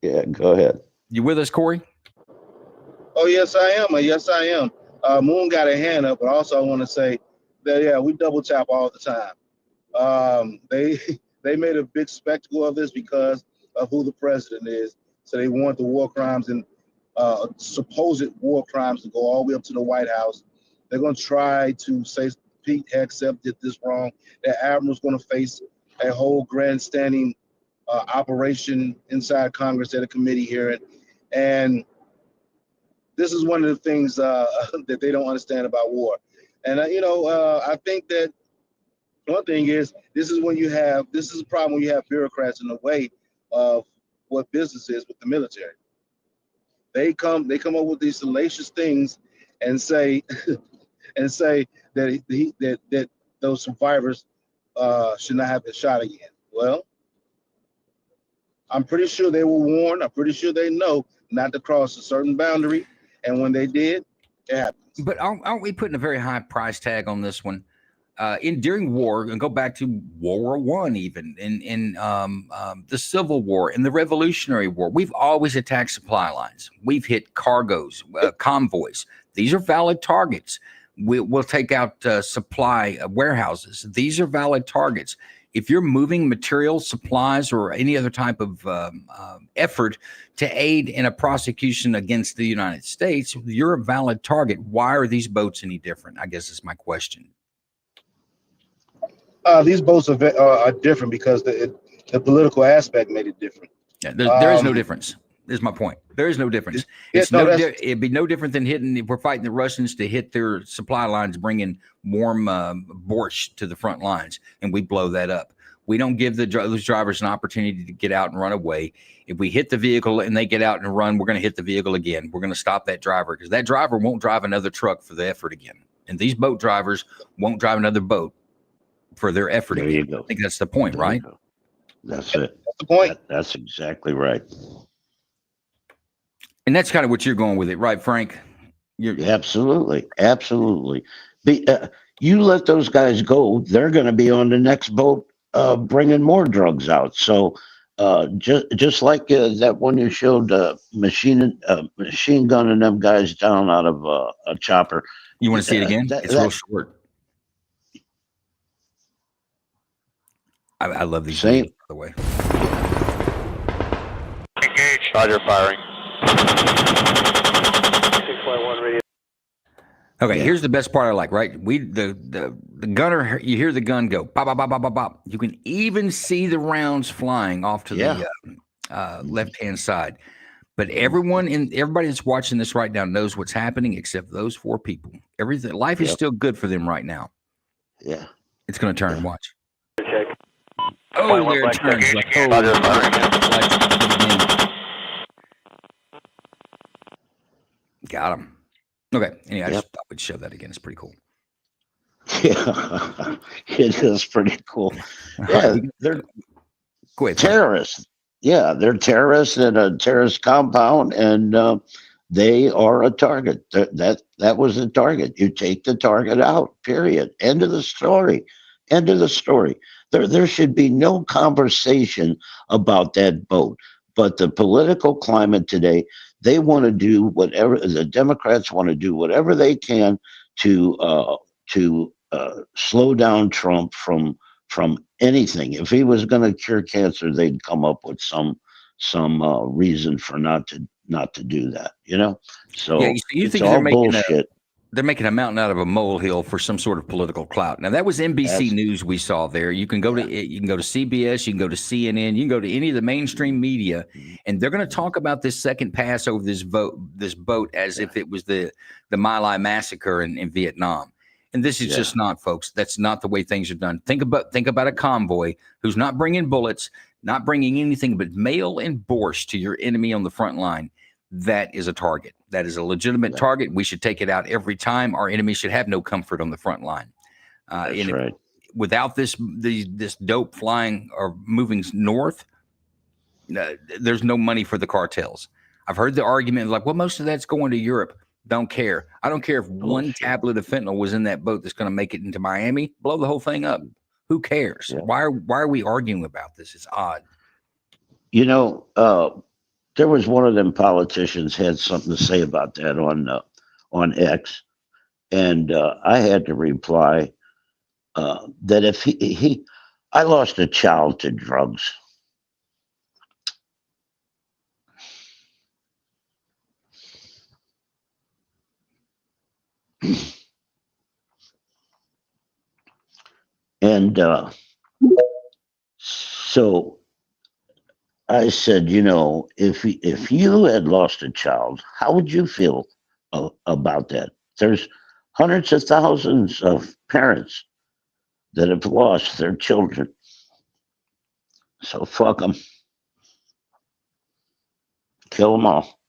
Yeah, go ahead. You with us, Corey? Oh, yes, I am. Yes, I am. Moon got a hand up, but also I want to say that, we double tap all the time. They made a big spectacle of this because of who the president is. So they want the war crimes and supposed war crimes to go all the way up to the White House. They're going to try to say Pete Hegseth did this wrong. That admiral's going to face a whole grandstanding operation inside Congress at a committee hearing. And this is one of the things that they don't understand about war. And I think that one thing is this is a problem when you have bureaucrats in the way of what business is with the military. They come up with these salacious things and say that those survivors should not have been shot again. Well, I'm pretty sure they were warned. I'm pretty sure they know not to cross a certain boundary, and when they did, it happened. But aren't we putting a very high price tag on this one? During war, and go back to World War I, even in the Civil War, in the Revolutionary War, we've always attacked supply lines. We've hit cargoes, convoys. These are valid targets. We'll take out supply warehouses. These are valid targets. If you're moving materials, supplies, or any other type of effort to aid in a prosecution against the United States, you're a valid target. Why are these boats any different? I guess is my question. These boats are different because the political aspect made it different. Yeah, there is no difference. Is my point. There is no difference. It'd be no different than hitting. If we're fighting the Russians to hit their supply lines, bringing warm borscht to the front lines, and we blow that up. We don't give those drivers an opportunity to get out and run away. If we hit the vehicle and they get out and run, we're going to hit the vehicle again. We're going to stop that driver because that driver won't drive another truck for the effort again. And these boat drivers won't drive another boat for their effort There again. you go. I think that's the point, There you right? go. That's it. That's the point. That's exactly right. And that's kind of what you're going with it, right, Frank? Absolutely. You let those guys go, they're going to be on the next boat bringing more drugs out. So just like that one you showed, machine gunning them guys down out of a chopper. You want to see it again? It's real short. I love these Same. videos, by the way. Engage. Roger, firing. 651 radio. Okay, here's the best part I like, right? The gunner, you hear the gun go, pop, pop, pop, pop, pop, pop. You can even see the rounds flying off to the left-hand side. But everybody that's watching this right now knows what's happening except those four people. Life is still good for them right now. Yeah. It's going to turn. Watch. Check. Oh, there it turns. Like, got him. Okay. Anyway, I just thought we'd show that again. It's pretty cool. Yeah, it is pretty cool. Yeah, they're terrorists. Yeah, they're terrorists in a terrorist compound, and they are a target. That was the target. You take the target out. Period. End of the story. End of the story. There should be no conversation about that boat. But the political climate today, they want to do whatever. The Democrats want to do whatever they can to slow down Trump from anything. If he was going to cure cancer, they'd come up with some reason for not to do that. You know, so yeah, you it's think all they're making bullshit. They're making a mountain out of a molehill for some sort of political clout. Now that was NBC News we saw there. You can go to CBS, you can go to CNN, you can go to any of the mainstream media, and they're going to talk about this second pass over this boat as if it was the My Lai massacre in Vietnam. And this is just not, folks. That's not the way things are done. Think about a convoy who's not bringing bullets, not bringing anything but mail and borscht to your enemy on the front line. That is a target. That is a legitimate target. We should take it out every time. Our enemy should have no comfort on the front line. That's right. Without this dope flying or moving north, there's no money for the cartels. I've heard the argument like, well, most of that's going to Europe. Don't care. I don't care if one tablet of fentanyl was in that boat that's going to make it into Miami. Blow the whole thing up. Who cares? Yeah. Why are we arguing about this? It's odd. You know, there was one of them politicians had something to say about that on X, and I had to reply that if I lost a child to drugs. And so I said, you know, if you had lost a child, how would you feel about that. There's hundreds of thousands of parents that have lost their children. So fuck them. Kill them all.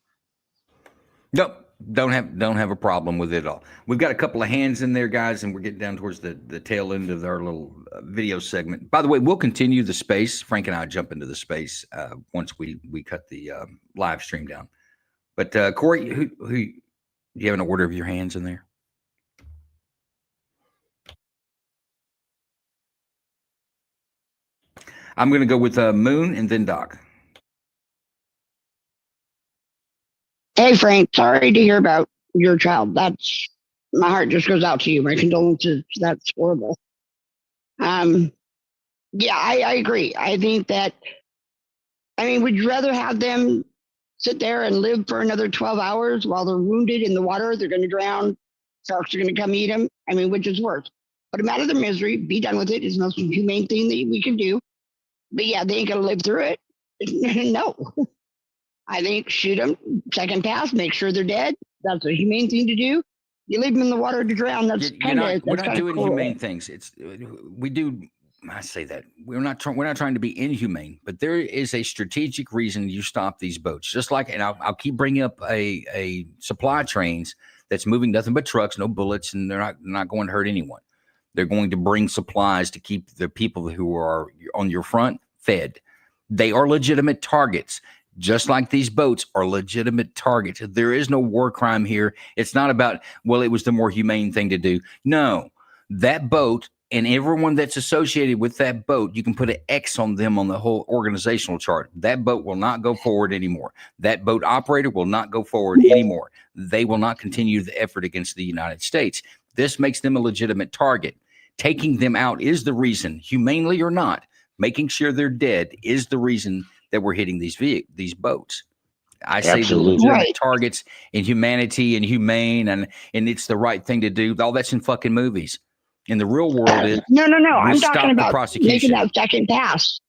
Nope. Don't have a problem with it at all. We've got a couple of hands in there, guys, and we're getting down towards the tail end of our little video segment. By the way, we'll continue the space. Frank and I jump into the space once we cut the live stream down. But Corey, who do you have an order of your hands in there? I'm going to go with Moon and then Doc. Hey, Frank, sorry to hear about your child. That's, my heart just goes out to you. My condolences. That's horrible. Yeah, I agree. I think that, would you rather have them sit there and live for another 12 hours while they're wounded in the water? They're going to drown. Sharks are going to come eat them. Which is worse? Put them out of their misery. Be done with it. It's the most humane thing that we can do. But yeah, they ain't going to live through it. No. I think shoot them, second pass, make sure they're dead. That's a humane thing to do. You leave them in the water to drown. That's we're not doing humane things. We do. I say that we're not trying to be inhumane, but there is a strategic reason you stop these boats. Just like, and I'll keep bringing up a supply trains that's moving nothing but trucks, no bullets, and they're not going to hurt anyone. They're going to bring supplies to keep the people who are on your front fed. They are legitimate targets. Just like these boats are legitimate targets. There is no war crime here. It's not about, well, it was the more humane thing to do. No, that boat and everyone that's associated with that boat, you can put an X on them on the whole organizational chart. That boat will not go forward anymore. That boat operator will not go forward anymore. They will not continue the effort against the United States. This makes them a legitimate target. Taking them out is the reason, humanely or not, making sure they're dead is the reason that we're hitting these boats. I say the legitimate targets in humanity and humane, and it's the right thing to do. All that's in fucking movies. In the real world, is no. I'm talking about making that second pass.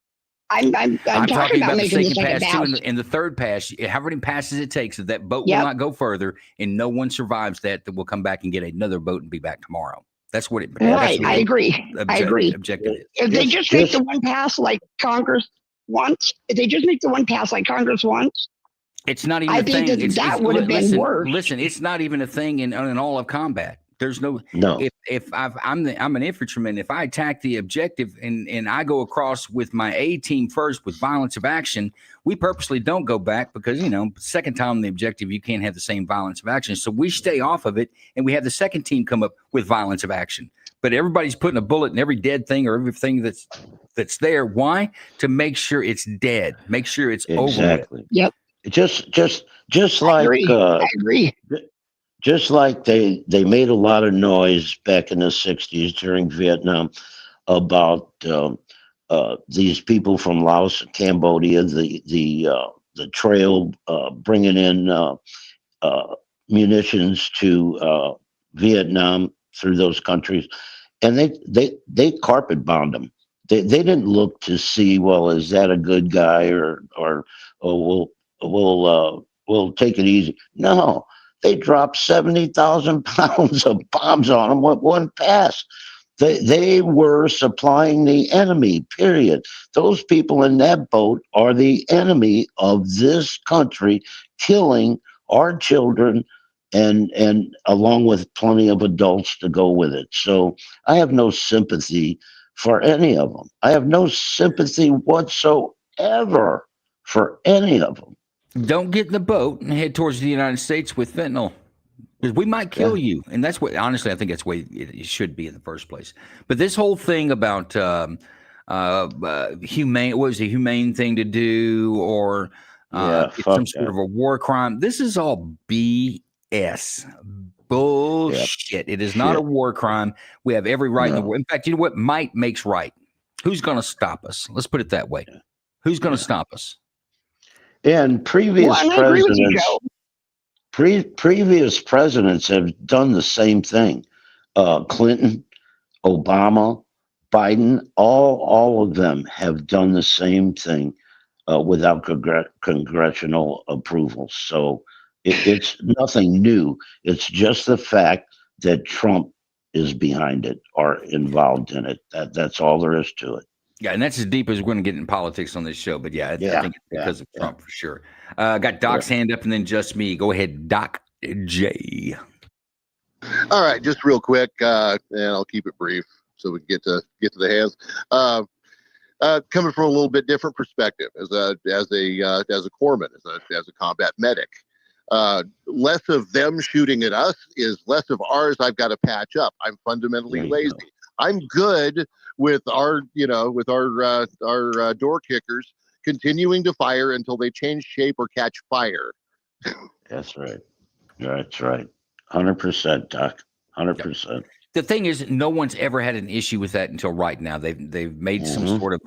I'm talking about making the second pass too. And the third pass, however many passes it takes, that boat will not go further, and no one survives that will come back and get another boat and be back tomorrow. That's what it. Right, I agree. Objective is. If they just make the one pass like Congress wants, Congress wants, it's not even a thing. That would have been worse. Listen, it's not even a thing in all of combat. There's no. If I'm an infantryman, if I attack the objective and I go across with my A team first with violence of action, we purposely don't go back because second time on the objective you can't have the same violence of action. So we stay off of it and we have the second team come up with violence of action. But everybody's putting a bullet in every dead thing or everything that's there. Why? To make sure it's dead. Make sure it's over with. Yep. Just like I agree. Just like they made a lot of noise back in the 60s during Vietnam about these people from Laos and Cambodia, the trail bringing in munitions to Vietnam through those countries, and they carpet bombed them. They didn't look to see, well, is that a good guy or we'll take it easy. No. They dropped 70,000 pounds of bombs on them with one pass. They were supplying the enemy, period. Those people in that boat are the enemy of this country, killing our children and along with plenty of adults to go with it. So I have no sympathy for any of them. I have no sympathy whatsoever for any of them. Don't get in the boat and head towards the United States with fentanyl, because we might kill you. And that's what, honestly, I think that's the way it should be in the first place. But this whole thing about humane, what was a humane thing to do, or it's some sort of a war crime, this is all BS. Bullshit. It is not a war crime. We have every right in the world. In fact, you know what? Might makes right. Who's going to stop us? Let's put it that way. Who's going to stop us? And previous presidents have done the same thing. Clinton, Obama, Biden, all of them have done the same thing without congressional approval. So It's nothing new. It's just the fact that Trump is behind it or involved in it. That's all there is to it. Yeah, and that's as deep as we're going to get in politics on this show. But yeah, I think it's because of Trump for sure. Got Doc's hand up, and then just me. Go ahead, Doc J. All right, just real quick, and I'll keep it brief so we can get to the hands. Coming from a little bit different perspective, as a corpsman, as a combat medic, less of them shooting at us is less of ours. I've got to patch up. I'm fundamentally lazy. I'm good with our door kickers continuing to fire until they change shape or catch fire. That's right. That's right. 100%, Doc. 100%. The thing is, no one's ever had an issue with that until right now. They've made some sort of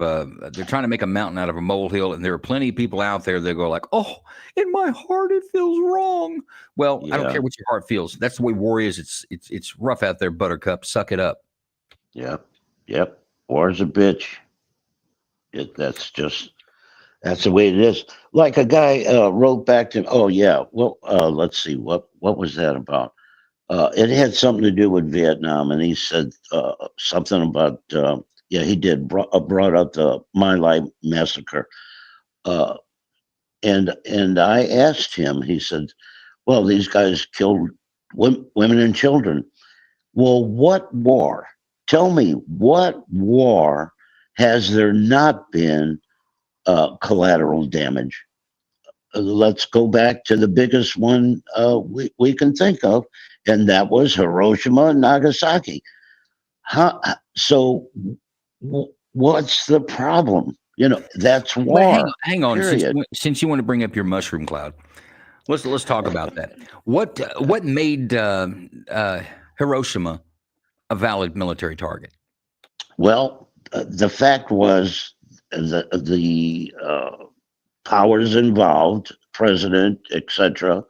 they're trying to make a mountain out of a molehill, and there are plenty of people out there that go like, "Oh, in my heart it feels wrong." Well, I don't care what your heart feels. That's the way war is. It's rough out there, Buttercup. Suck it up. Yep. War's a bitch. That's the way it is. Like a guy wrote back to, let's see, what was that about? It had something to do with Vietnam, and he said something about he did brought up the My Lai massacre, and I asked him. He said, "Well, these guys killed women and children. Well, what war? Tell me, what war has there not been collateral damage?" Let's go back to the biggest one we can think of, and that was Hiroshima and Nagasaki. So what's the problem? That's war. Well, hang on. Since you want to bring up your mushroom cloud, let's talk about that. What made Hiroshima a valid military target? Well, the fact was the powers involved, president, etc.,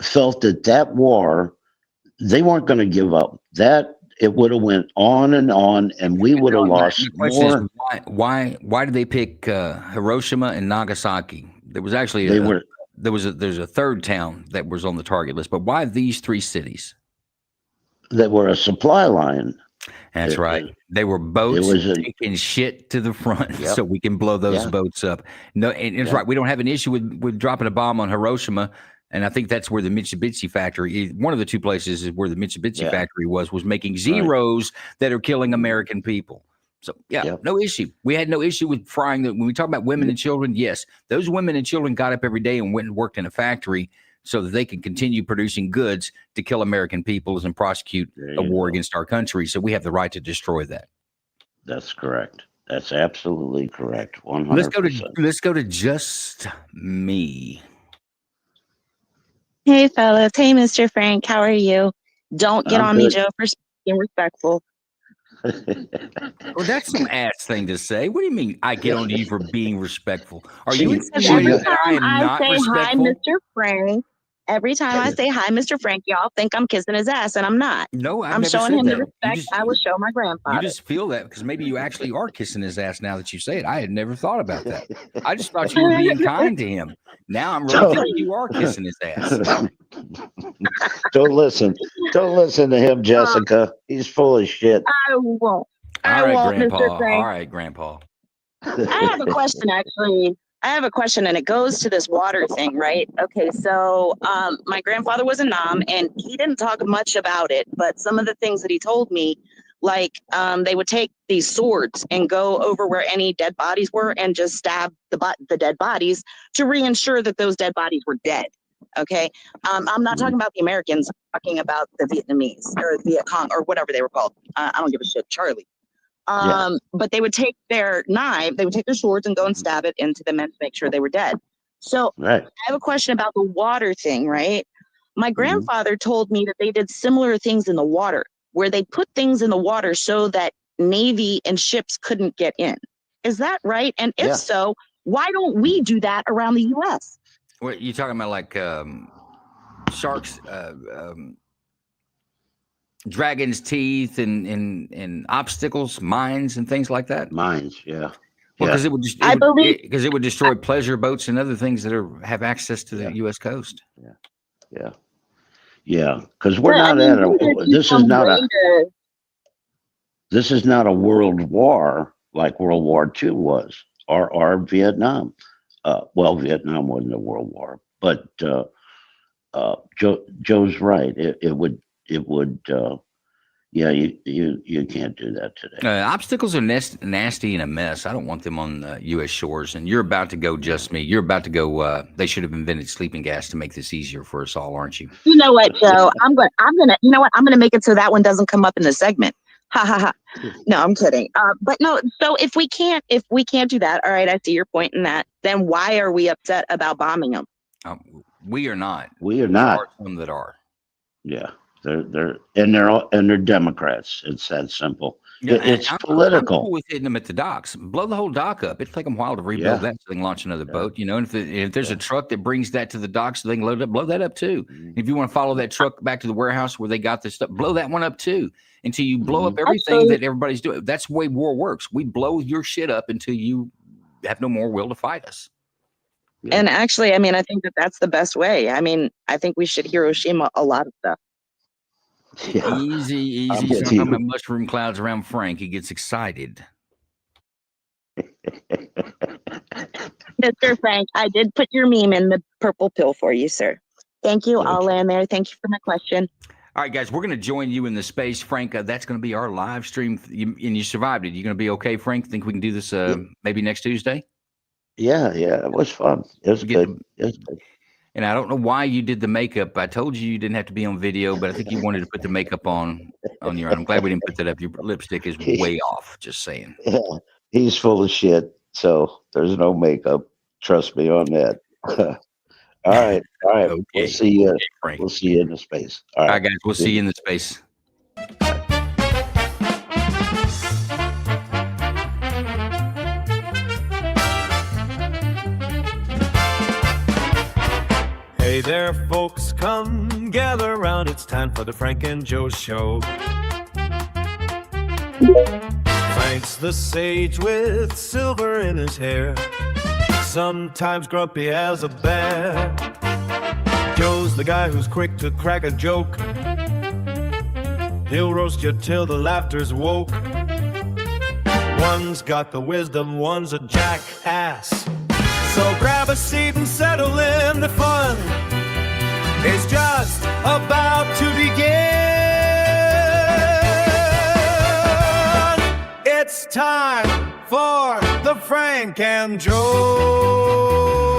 felt that war, they weren't going to give up. That it would have went on, and we would have lost more. Why did they pick Hiroshima and Nagasaki? There was actually there's a third town that was on the target list, but why these three cities? That were a supply line. That's right. They were boats taking shit to the front so we can blow those boats up. No, and it's right. We don't have an issue with dropping a bomb on Hiroshima. And I think that's where the Mitsubishi factory, one of the two places is where the Mitsubishi factory was making Zeros that are killing American people. So, no issue. We had no issue with frying them. When we talk about women and children, yes, those women and children got up every day and went and worked in a factory so that they can continue producing goods to kill American peoples and prosecute a war against our country. So we have the right to destroy that. That's correct. That's absolutely correct. 100%. Let's go to just me. Hey, fellas. Hey, Mr. Frank. How are you? Don't get on me, Joe, for being respectful. Well, that's some ass thing to say. What do you mean I get on you for being respectful? Are you insinuating that I am not respectful? Hi, Mr. Frank. Every time I say hi, Mr. Frank, y'all think I'm kissing his ass, and I'm not. No, I'm showing him the respect I would show my grandfather. You just feel that because maybe you actually are kissing his ass now that you say it. I had never thought about that. I just thought you were being kind to him. Now I'm really thinking you are kissing his ass. Don't listen to him, Jessica. He's full of shit. I won't. All right, Grandpa. Mr. Frank. All right, Grandpa. I have a question, actually. And it goes to this water thing, right? Okay, so my grandfather was a Nam, and he didn't talk much about it, but some of the things that he told me, like they would take these swords and go over where any dead bodies were and just stab the dead bodies to reassure that those dead bodies were dead. Okay, I'm not talking about the Americans, I'm talking about the Vietnamese or Viet Cong or whatever they were called. I don't give a shit, Charlie. But they would take their swords and go and stab it into the men to make sure they were dead. So I have a question about the water thing, right? My grandfather told me that they did similar things in the water, where they put things in the water so that Navy and ships couldn't get in. Is that right? And if so, why don't we do that around the U.S.? What you talking about, like sharks, dragon's teeth and obstacles, mines and things like that? Mines, yeah. Well, Yeah. because it would destroy pleasure boats and other things that have access to the U.S. coast. Yeah, because we're not at a. This is not a world war like World War II was, or Vietnam. Well, Vietnam wasn't a world war, but Joe's right. It would. Yeah, you can't do that today. Obstacles are nasty and a mess. I don't want them on U.S. shores. And you're about to go, just me. You're about to go. They should have invented sleeping gas to make this easier for us all, aren't you? You know what, Joe? I'm gonna. You know what? I'm gonna make it so that one doesn't come up in the segment. Ha ha ha. No, I'm kidding. But no. So if we can't do that, all right. I see your point in that. Then why are we upset about bombing them? We are not. We are not. There are some that are. Yeah. They're Democrats. It's that simple. Yeah, it's I'm political. cool with hitting them at the docks. Blow the whole dock up. It'll take them a while to rebuild that thing, launch another boat. You know, and if there's a truck that brings that to the docks, so they can load it up, blow that up too. If you want to follow that truck back to the warehouse where they got this stuff, blow that one up too. Until you blow up everything that everybody's doing. That's the way war works. We blow your shit up until you have no more will to fight us. And actually, I mean, I think that's the best way. I mean, I think we should Hiroshima a lot of stuff. Yeah. Easy. Talking about mushroom clouds around Frank. He gets excited. Mr. Frank, I did put your meme in the purple pill for you, sir. Thank you. I'll land there. Thank you for my question. All right, guys, we're going to join you in the space, Frank. That's going to be our live stream. And you survived it. You going to be okay, Frank? Think we can do this maybe next Tuesday? Yeah. It was fun. It was good. And I don't know why you did the makeup. I told you didn't have to be on video, but I think you wanted to put the makeup on your own. I'm glad we didn't put that up. Your lipstick is way off, just saying. Yeah, he's full of shit, so there's no makeup. Trust me on that. All right. Okay. We'll see you. Frank. We'll see you in the space. All right, guys. We'll see you in the space. Hey there, folks, come gather around. It's time for the Frank and Joe Show. Frank's the sage with silver in his hair, sometimes grumpy as a bear. Joe's the guy who's quick to crack a joke. He'll roast you till the laughter's woke. One's got the wisdom, one's a jackass. So grab a seat and settle in. The fun is just about to begin. It's time for the Frank and Joe